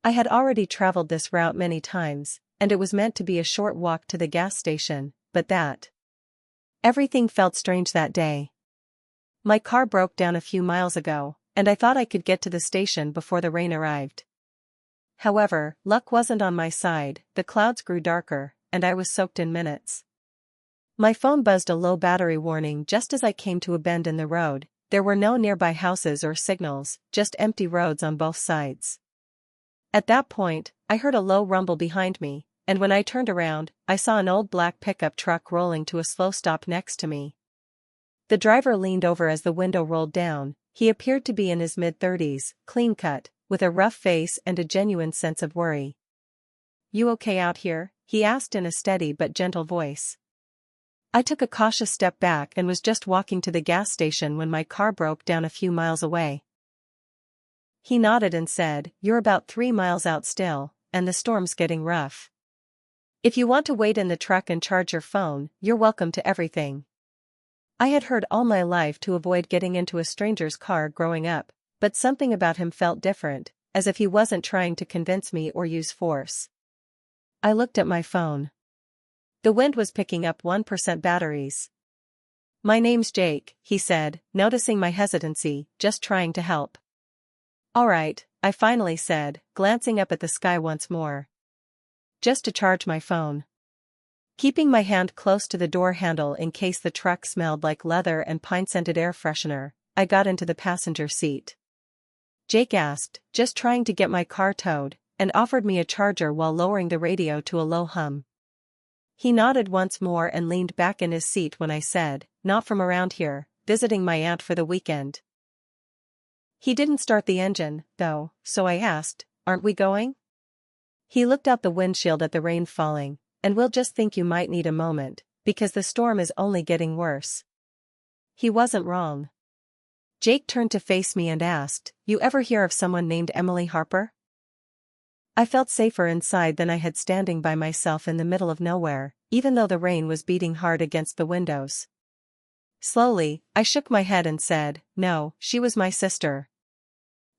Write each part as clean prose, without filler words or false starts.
I had already traveled this route many times, and it was meant to be a short walk to the gas station, but everything felt strange that day. My car broke down a few miles ago, and I thought I could get to the station before the rain arrived. However, luck wasn't on my side, the clouds grew darker, and I was soaked in minutes. My phone buzzed a low battery warning just as I came to a bend in the road. There were no nearby houses or signals, just empty roads on both sides. At that point, I heard a low rumble behind me, and when I turned around, I saw an old black pickup truck rolling to a slow stop next to me. The driver leaned over as the window rolled down. He appeared to be in his mid-30s, clean-cut, with a rough face and a genuine sense of worry. "You okay out here?" he asked in a steady but gentle voice. I took a cautious step back and was just walking to the gas station when my car broke down a few miles away. He nodded and said, "You're about 3 miles out still, and the storm's getting rough. If you want to wait in the truck and charge your phone, you're welcome to everything." I had heard all my life to avoid getting into a stranger's car growing up, but something about him felt different, as if he wasn't trying to convince me or use force. I looked at my phone. The wind was picking up 1% batteries. "My name's Jake," he said, noticing my hesitancy, "just trying to help." "All right," I finally said, glancing up at the sky once more. "Just to charge my phone." Keeping my hand close to the door handle in case the truck smelled like leather and pine-scented air freshener, I got into the passenger seat. Jake asked, "Just trying to get my car towed," and offered me a charger while lowering the radio to a low hum. He nodded once more and leaned back in his seat when I said, "Not from around here, visiting my aunt for the weekend." He didn't start the engine, though, so I asked, "Aren't we going?" He looked out the windshield at the rain falling, and "We'll just think you might need a moment, because the storm is only getting worse." He wasn't wrong. Jake turned to face me and asked, "You ever hear of someone named Emily Harper?" I felt safer inside than I had standing by myself in the middle of nowhere, even though the rain was beating hard against the windows. Slowly, I shook my head and said, "No, she was my sister."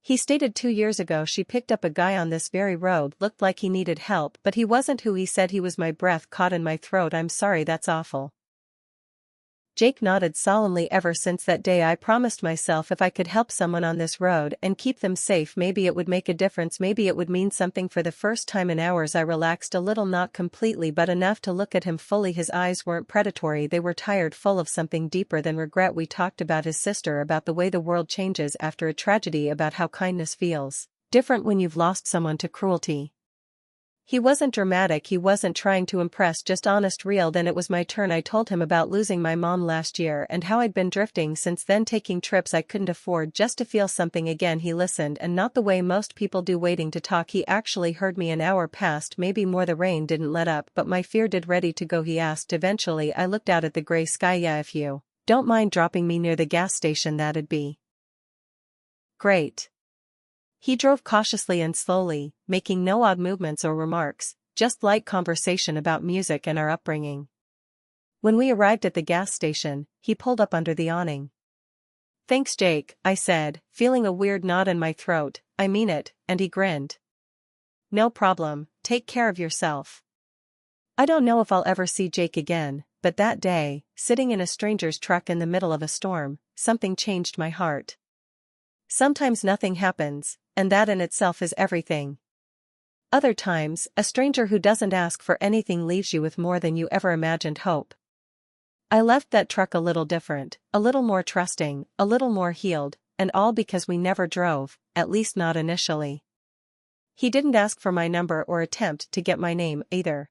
He stated 2 years ago she picked up a guy on this very road, looked like he needed help but he wasn't who he said he was. My breath caught in my throat. "I'm sorry, that's awful." Jake nodded solemnly. "Ever since that day I promised myself if I could help someone on this road and keep them safe, maybe it would make a difference, maybe it would mean something." For the first time in hours I relaxed a little, not completely but enough to look at him fully. His eyes weren't predatory, they were tired, full of something deeper than regret. We talked about his sister, about the way the world changes after a tragedy, about how kindness feels different when you've lost someone to cruelty. He wasn't dramatic, he wasn't trying to impress, just honest, real. Then it was my turn. I told him about losing my mom last year and how I'd been drifting since then, taking trips I couldn't afford just to feel something again. He listened, and not the way most people do, waiting to talk. He actually heard me. An hour passed, maybe more. The rain didn't let up, but my fear did. "Ready to go?" he asked eventually. I looked out at the gray sky. "Yeah, if you don't mind dropping me near the gas station, that'd be great." He drove cautiously and slowly, making no odd movements or remarks, just light conversation about music and our upbringing. When we arrived at the gas station, he pulled up under the awning. "Thanks, Jake," I said, feeling a weird knot in my throat. "I mean it," and he grinned. "No problem, take care of yourself." I don't know if I'll ever see Jake again, but that day, sitting in a stranger's truck in the middle of a storm, something changed my heart. Sometimes nothing happens, and that in itself is everything. Other times, a stranger who doesn't ask for anything leaves you with more than you ever imagined: hope. I left that truck a little different, a little more trusting, a little more healed, and all because we never drove, at least not initially. He didn't ask for my number or attempt to get my name either.